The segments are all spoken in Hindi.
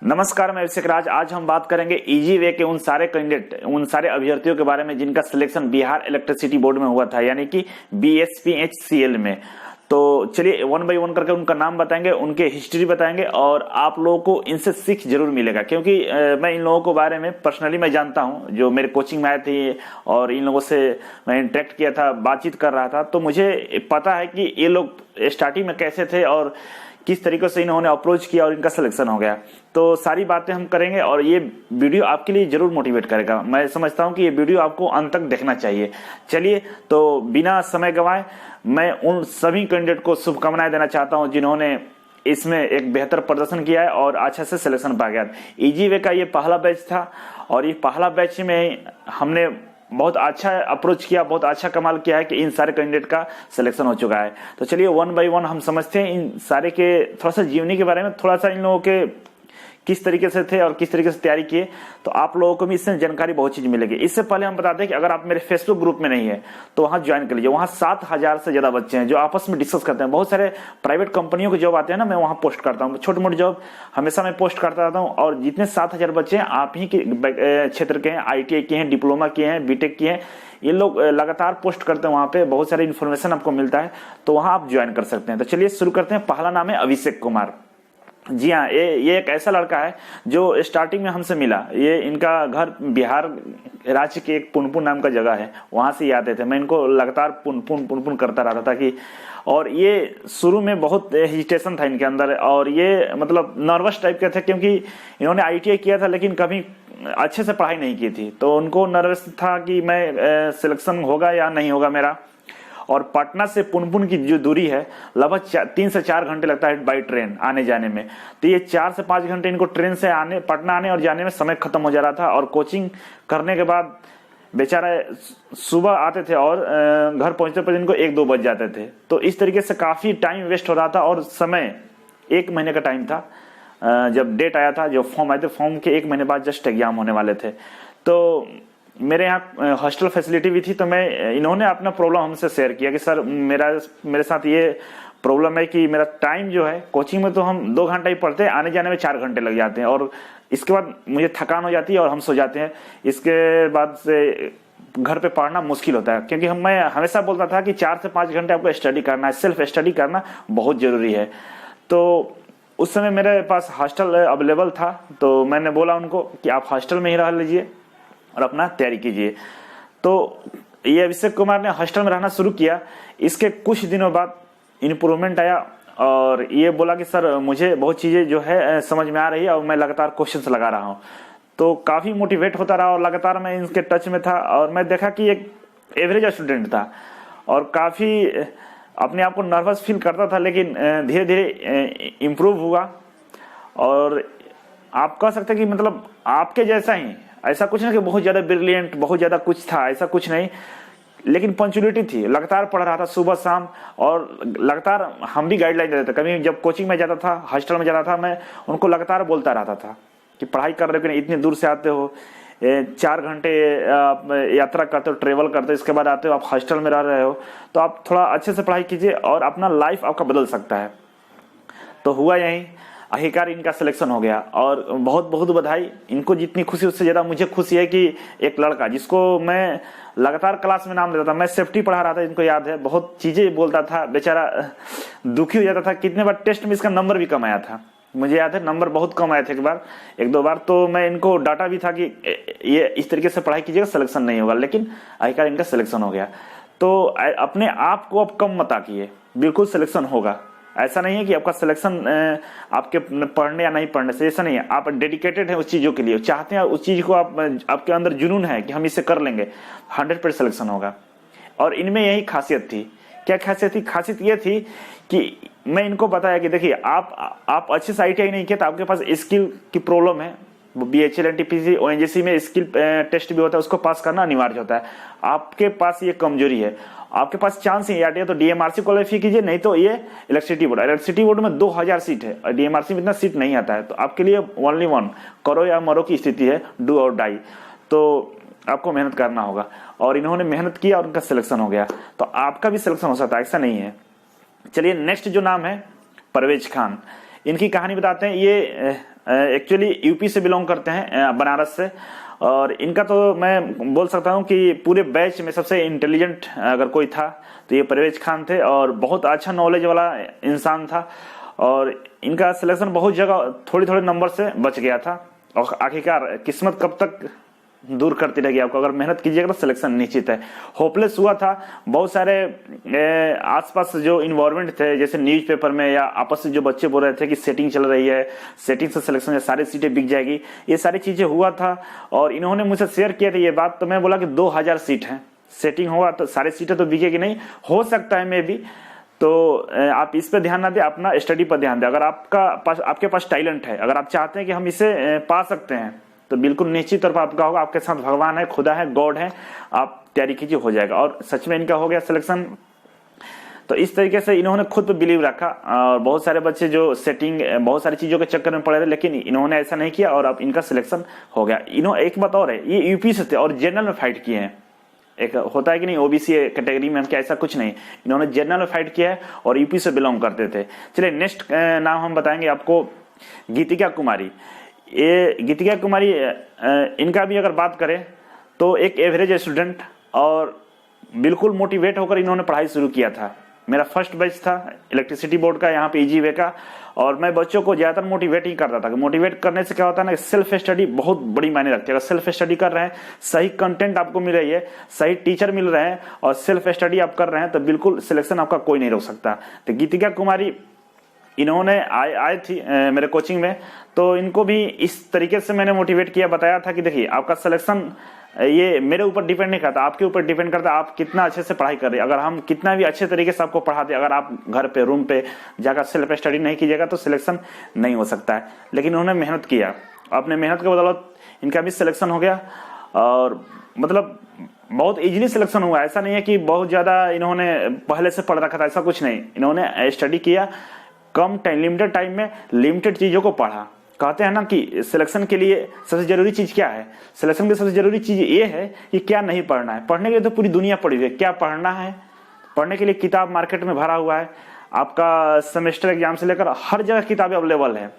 नमस्कार, मैं अभिषेक राज। आज हम बात करेंगे इजी वे के उन सारे कैंडिडेट, उन सारे अभ्यर्थियों के बारे में जिनका सिलेक्शन बिहार इलेक्ट्रिसिटी बोर्ड में हुआ था, यानी कि BSPHCL में। तो चलिए वन बाय वन करके उनका नाम बताएंगे, उनके हिस्ट्री बताएंगे और आप लोगों को इनसे सीख जरूर मिलेगा, क्योंकि मैं इन लोगों के बारे में पर्सनली मैं जानता हूं, जो मेरे कोचिंग में आए थे और इन लोगों से मैं इंटरेक्ट किया था, बातचीत कर रहा था, तो मुझे पता है कि ये लोग स्टार्टिंग में कैसे थे और किस तरीके से इन्होंने अप्रोच किया और इनका सिलेक्शन हो गया। तो सारी बातें हम करेंगे और ये वीडियो आपके लिए जरूर मोटिवेट करेगा। मैं समझता हूं कि ये वीडियो आपको अंत तक देखना चाहिए। चलिए, तो बिना समय गंवाए मैं उन सभी कैंडिडेट को शुभकामनाएं देना चाहता हूं जिन्होंने इसमें एक बेहतर प्रदर्शन किया है और अच्छा से सिलेक्शन पा गया। इजी वे का ये पहला बैच था और ये पहला बैच में हमने बहुत अच्छा अप्रोच किया, बहुत अच्छा कमाल किया है कि इन सारे कैंडिडेट का सिलेक्शन हो चुका है। तो चलिए वन बाय वन हम समझते हैं इन सारे के थोड़ा सा जीवनी के बारे में, थोड़ा सा इन लोगों के किस तरीके से थे और किस तरीके से तैयारी किए, तो आप लोगों को भी इससे जानकारी बहुत चीज मिलेगी। इससे पहले हम बताते हैं कि अगर आप मेरे फेसबुक ग्रुप में नहीं है तो वहां ज्वाइन कर लीजिए। वहां 7,000 से ज्यादा बच्चे हैं जो आपस में डिस्कस करते हैं। बहुत सारे प्राइवेट कंपनियों के जॉब आते हैं ना, मैं वहां पोस्ट करता हूँ, छोटे मोटे जॉब हमेशा मैं पोस्ट करता रहता हूँ। और जितने 7,000 बच्चे हैं आप ही के क्षेत्र के हैं, ITI के हैं, डिप्लोमा किए हैं, BTech किए हैं, ये लोग लगातार पोस्ट करते हैं। वहां पे बहुत सारी इन्फॉर्मेशन आपको मिलता है, तो वहां आप ज्वाइन कर सकते हैं। तो चलिए शुरू करते हैं। पहला नाम है अभिषेक कुमार। जी हाँ, ये एक ऐसा लड़का है जो स्टार्टिंग में हमसे मिला। ये इनका घर बिहार राज्य के एक पुनपुन नाम का जगह है, वहां से ये आते थे। मैं इनको लगातार पुनपुन करता रहता था कि, और ये शुरू में बहुत हेजिटेशन था इनके अंदर और ये मतलब नर्वस टाइप के थे, क्योंकि इन्होंने ITI किया था लेकिन कभी अच्छे से पढ़ाई नहीं की थी। तो उनको नर्वस था कि मैं सिलेक्शन होगा या नहीं होगा मेरा। और पटना से पुनपुन की जो दूरी है लगभग 3 से 4 घंटे लगता है बाई ट्रेन आने जाने में। तो ये 4 से 5 घंटे इनको ट्रेन से पटना आने और जाने में समय खत्म हो जा रहा था। और कोचिंग करने के बाद बेचारा सुबह आते थे और घर पहुंचते पर इनको 1-2 बज जाते थे। तो इस तरीके से काफी टाइम वेस्ट हो रहा था। और समय 1 महीने का टाइम था, जब डेट आया था, जो फॉर्म आए थे, फॉर्म के 1 महीने बाद जस्ट एग्जाम होने वाले थे। तो मेरे यहाँ हॉस्टल फैसिलिटी भी थी, तो मैं इन्होंने अपना प्रॉब्लम हमसे शेयर किया कि सर मेरे साथ ये प्रॉब्लम है कि मेरा टाइम जो है, कोचिंग में तो हम 2 घंटा ही पढ़ते हैं, आने जाने में 4 घंटे लग जाते हैं और इसके बाद मुझे थकान हो जाती है और हम सो जाते हैं। इसके बाद से घर पे पढ़ना मुश्किल होता है, क्योंकि मैं हमेशा बोलता था कि 4 से 5 घंटे आपको स्टडी करना है, सेल्फ स्टडी करना बहुत जरूरी है। तो उस समय मेरे पास हॉस्टल अवेलेबल था, तो मैंने बोला उनको कि आप हॉस्टल में ही रह लीजिए और अपना तैयारी कीजिए। तो ये अभिषेक कुमार ने हॉस्टल में रहना शुरू किया। इसके कुछ दिनों बाद इम्प्रूवमेंट आया और ये बोला कि सर मुझे बहुत चीजें जो है समझ में आ रही है और मैं लगातार क्वेश्चंस लगा रहा हूँ। तो काफी मोटिवेट होता रहा और लगातार मैं इनके टच में था और मैं देखा कि एक एवरेज स्टूडेंट था और काफी अपने आप को नर्वस फील करता था, लेकिन धीरे धीरे इम्प्रूव हुआ। और आप कह सकते हैं कि मतलब आपके जैसा ही, ऐसा कुछ नहीं कि बहुत ज्यादा ब्रिलियंट, बहुत ज्यादा कुछ था, ऐसा कुछ नहीं, लेकिन पंक्चुअलिटी थी। लगातार पढ़ रहा था सुबह शाम और लगातार हम भी गाइडलाइन देते थे। कभी जब कोचिंग में जाता था, हॉस्टल में जाता था, मैं उनको लगातार बोलता रहता था कि पढ़ाई कर रहे हो कि नहीं, इतनी दूर से आते हो, 4 घंटे यात्रा करते हो, ट्रेवल करते हो, इसके बाद आते हो, आप हॉस्टल में रह रहे हो, तो आप थोड़ा अच्छे से पढ़ाई कीजिए और अपना लाइफ आपका बदल सकता है। तो हुआ यही, आखिरकार इनका सिलेक्शन हो गया और बहुत बहुत बधाई। इनको जितनी खुशी उससे ज्यादा मुझे खुशी है कि एक लड़का जिसको मैं लगातार क्लास में नाम देता था, मैं सेफ्टी पढ़ा रहा था, इनको याद है, बहुत चीजें बोलता था, बेचारा दुखी हो जाता था। कितने बार टेस्ट में इसका नंबर भी कम आया था, मुझे याद है, नंबर बहुत कम आए थे एक दो बार। तो मैं इनको डाटा भी था कि ये इस तरीके से पढ़ाई कीजिएगा, सिलेक्शन नहीं होगा, लेकिन आखिरकार इनका सिलेक्शन हो गया। तो अपने आप को अब कम मत आकिए, बिल्कुल सिलेक्शन होगा। ऐसा नहीं है कि आपका सिलेक्शन आपके पढ़ने या नहीं पढ़ने से, ऐसा नहीं है। आप डेडिकेटेड है उस चीजों के लिए, चाहते हैं उस चीज को, आपके अंदर जुनून है कि हम इसे कर लेंगे, 100% सिलेक्शन होगा। और इनमें यही खासियत थी। क्या खासियत थी? खासियत ये थी कि मैं इनको बताया कि देखिए आप अच्छे से ITI नहीं किया तो आपके पास स्किल की प्रॉब्लम है। BHL NTPC ONGC में स्किल टेस्ट भी होता है, उसको पास करना अनिवार्य होता है। आपके पास ये कमजोरी है, आपके पास चांस ही है तो DMRC क्वालिफाई कीजिए, नहीं तो ये इलेक्ट्रिसिटी बोर्ड में 2000 सीट है और DMRC में इतना सीट नहीं आता है। तो आपके लिए ओनली वन, करो या मरो की स्थिति है, डू और डाई। तो आपको मेहनत करना होगा और इन्होंने मेहनत किया और उनका सिलेक्शन हो गया। तो आपका भी सिलेक्शन हो सकता है, ऐसा नहीं है। चलिए नेक्स्ट जो नाम है परवेज खान। इनकी कहानी बताते हैं। ये एक्चुअली यूपी से बिलोंग करते हैं, बनारस से। और इनका तो मैं बोल सकता हूँ कि पूरे बैच में सबसे इंटेलिजेंट अगर कोई था तो ये परवेज खान थे, और बहुत अच्छा नॉलेज वाला इंसान था। और इनका सिलेक्शन बहुत जगह थोड़े थोड़े नंबर से बच गया था, और आखिरकार किस्मत कब तक दूर करती रहेगी आपको। अगर मेहनत कीजिएगा तो सिलेक्शन निश्चित है। होपलेस हुआ था। बहुत सारे आसपास जो इन्वायरमेंट थे, जैसे न्यूज़पेपर में या आपस में जो बच्चे बोल रहे थे कि सेटिंग चल रही है, सेटिंग से सिलेक्शन है, सारी सीटें बिक जाएगी, ये सारी चीजें हुआ था। और इन्होंने मुझसे शेयर किया था ये बात, तो मैं बोला कि 2000 सीट है, सेटिंग होगा तो सारी सीटें तो बिकेगी नहीं, हो सकता है मे भी। तो आप इस पे ध्यान ना दें, अपना स्टडी पर ध्यान दें। अगर आपके पास टैलेंट है, अगर आप चाहते हैं कि हम इसे पा सकते हैं, तो बिल्कुल निश्चित तौर पर आपका होगा। आपके साथ भगवान है, खुदा है, गॉड है, आप तैयारी कीजिए, हो जाएगा। और सच में इनका हो गया सिलेक्शन। तो इस तरीके से इन्होंने खुद पे बिलीव रखा। और बहुत सारे बच्चे जो सेटिंग बहुत सारी चीजों के चक्कर में पड़े थे, लेकिन इन्होंने ऐसा नहीं किया और अब इनका सिलेक्शन हो गया। एक बात और है, ये यूपी से थे और जनरल में फाइट किए हैं। एक होता है कि नहीं ओबीसी कैटेगरी में, क्या ऐसा कुछ नहीं, इन्होंने जनरल में फाइट किया है और यूपी से बिलोंग करते थे। चलिए नेक्स्ट नाम हम बताएंगे आपको, गीतिका कुमारी। ये गीतिका कुमारी, इनका भी अगर बात करें तो एक एवरेज स्टूडेंट, और बिल्कुल मोटिवेट होकर इन्होंने पढ़ाई शुरू किया था। मेरा फर्स्ट बैच था इलेक्ट्रिसिटी बोर्ड का, यहाँ पे ईजी वे का। और मैं बच्चों को ज्यादातर मोटिवेट ही करता था। मोटिवेट करने से क्या होता है ना, सेल्फ स्टडी बहुत बड़ी मायने रखती है। अगर सेल्फ स्टडी कर रहे हैं, सही कंटेंट आपको मिल रही है, सही टीचर मिल रहे हैं और सेल्फ स्टडी आप कर रहे हैं, तो बिल्कुल सिलेक्शन आपका कोई नहीं रोक सकता। तो गीतिका कुमारी इन्होंने आए थी मेरे कोचिंग में, तो इनको भी इस तरीके से मैंने मोटिवेट किया, बताया था कि देखिए आपका सिलेक्शन ये मेरे ऊपर डिपेंड नहीं करता, आपके ऊपर डिपेंड करता है आप कितना अच्छे से पढ़ाई कर रहे हैं। अगर हम कितना भी अच्छे तरीके से आपको पढ़ाते, अगर आप घर पे रूम पे जाकर सेल्फ स्टडी नहीं कीजिएगा तो सिलेक्शन नहीं हो सकता है। लेकिन उन्होंने मेहनत किया, अपने मेहनत के बदौलत इनका भी सिलेक्शन हो गया। और मतलब बहुत इजीली सिलेक्शन हुआ, ऐसा नहीं है कि बहुत ज्यादा इन्होंने पहले से पढ़ रखा था, ऐसा कुछ नहीं। इन्होंने स्टडी किया, कम टाइम, लिमिटेड टाइम में लिमिटेड चीजों को पढ़ा। कहते हैं ना कि सिलेक्शन के लिए सबसे जरूरी चीज क्या है, सिलेक्शन की सबसे जरूरी चीज ये है कि क्या नहीं पढ़ना है। पढ़ने के लिए तो पूरी दुनिया पड़ी हुई है, क्या पढ़ना है, पढ़ने के लिए किताब मार्केट में भरा हुआ है। आपका सेमेस्टर एग्जाम से लेकर हर जगह किताबें अवेलेबल है,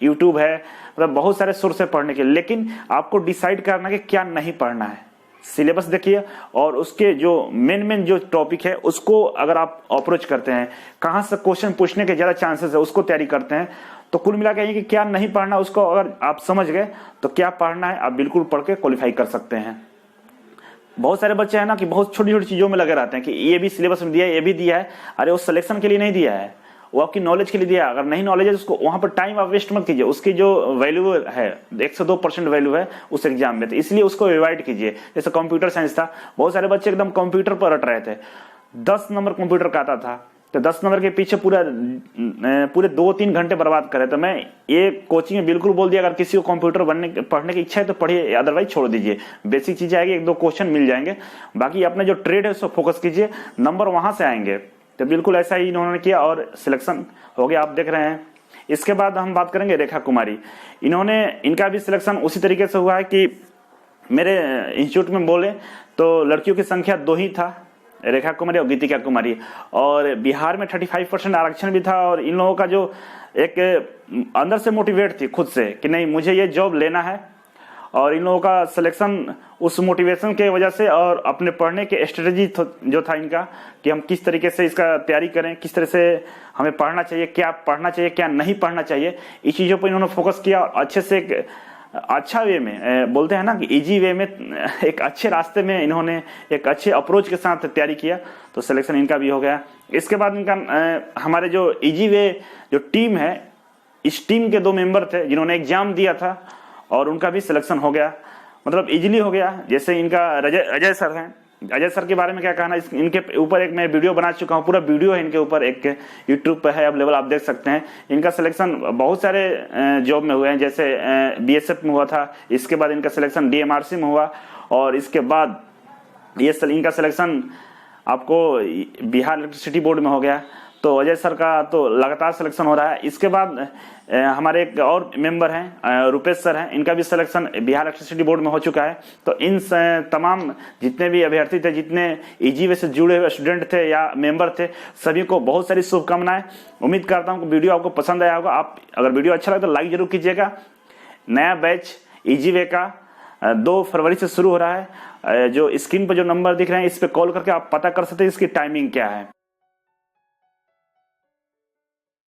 यूट्यूब है, मतलब बहुत सारे सोर्स है पढ़ने के। लेकिन आपको डिसाइड करना कि क्या नहीं पढ़ना है। सिलेबस देखिए और उसके जो मेन जो टॉपिक है उसको अगर आप अप्रोच करते हैं, कहां से क्वेश्चन पूछने के ज्यादा चांसेस है उसको तैयारी करते हैं, तो कुल मिला के कि क्या नहीं पढ़ना उसको अगर आप समझ गए तो क्या पढ़ना है आप बिल्कुल पढ़ के क्वालिफाई कर सकते हैं। बहुत सारे बच्चे हैं ना कि बहुत छोटी छोटी चीजों में लगे रहते हैं कि ये भी सिलेबस में दिया है, ये भी दिया है, अरे वो सिलेक्शन के लिए नहीं दिया है, वो आपकी नॉलेज के लिए दिया है। अगर नहीं नॉलेज है उसको वहां पर टाइम आप वेस्ट मत कीजिए, उसकी जो वैल्यू है 1 से 2% वैल्यू है उस एग्जाम में, तो इसलिए उसको अवॉइड कीजिए। जैसे कंप्यूटर साइंस था, बहुत सारे बच्चे एकदम कंप्यूटर पर रट रहे थे, 10 नंबर कंप्यूटर का आता था, तो 10 नंबर के पीछे पूरे 2-3 घंटे बर्बाद करे। तो मैं ये कोचिंग में बिल्कुल बोल दिया, अगर किसी को कंप्यूटर पढ़ने की इच्छा है तो पढ़िए, अदरवाइज छोड़ दीजिए। बेसिक चीजें आएगी, 1-2 क्वेश्चन मिल जाएंगे, बाकी अपने जो ट्रेड है उसको फोकस कीजिए, नंबर वहां से आएंगे। तो बिल्कुल ऐसा ही इन्होंने किया और सिलेक्शन हो गया, आप देख रहे हैं। इसके बाद हम बात करेंगे रेखा कुमारी। इनका भी सिलेक्शन उसी तरीके से हुआ है कि मेरे इंस्टीट्यूट में बोले तो लड़कियों की संख्या 2 ही था, रेखा कुमारी और गीतिका कुमारी, और बिहार में 35% आरक्षण भी था। और इन लोगों का जो एक अंदर से मोटिवेट थी खुद से कि नहीं मुझे ये जॉब लेना है, और इन लोगों का सिलेक्शन उस मोटिवेशन के वजह से और अपने पढ़ने के स्ट्रेटजी जो था इनका कि हम किस तरीके से इसका तैयारी करें, किस तरह से हमें पढ़ना चाहिए, क्या पढ़ना चाहिए क्या नहीं पढ़ना चाहिए, इस चीजों पर इन्होंने फोकस किया। और अच्छे से एक अच्छा वे में बोलते हैं ना कि इजी वे में, एक अच्छे रास्ते में इन्होंने एक अच्छे अप्रोच के साथ तैयारी किया, तो सिलेक्शन इनका भी हो गया। इसके बाद इनका हमारे जो इजी वे जो टीम है, इस टीम के 2 मेंबर थे जिन्होंने एग्जाम दिया था और उनका भी सिलेक्शन हो गया, मतलब इजीली हो गया। जैसे इनका अजय सर हैं, अजय सर के बारे में क्या कहना, इनके ऊपर एक मैं वीडियो बना चुका हूँ, पूरा वीडियो है इनके ऊपर, एक यूट्यूब पर है अवेलेबल, आप देख सकते हैं। इनका सिलेक्शन बहुत सारे जॉब में हुए हैं, जैसे बीएसएफ में हुआ था, इसके बाद इनका सिलेक्शन डीएमआरसी में हुआ, और इसके बाद ये इनका सिलेक्शन आपको बिहार इलेक्ट्रिसिटी बोर्ड में हो गया। तो अजय सर का तो लगातार सिलेक्शन हो रहा है। इसके बाद हमारे एक और मेंबर हैं रुपेश सर हैं, इनका भी सिलेक्शन बिहार इलेक्ट्रिसिटी बोर्ड में हो चुका है। तो इन तमाम जितने भी अभ्यर्थी थे, जितने ईजीवे से जुड़े हुए स्टूडेंट थे या मेंबर थे, सभी को बहुत सारी शुभकामनाएं। उम्मीद करता हूं कि वीडियो आपको पसंद आया होगा। आप अगर वीडियो अच्छा लगे तो लाइक जरूर कीजिएगा। नया बैच ईजीवे का 2 फरवरी से शुरू हो रहा है। जो स्क्रीन पर जो नंबर दिख रहे हैं इस पे कॉल करके आप पता कर सकते हैं इसकी टाइमिंग क्या है।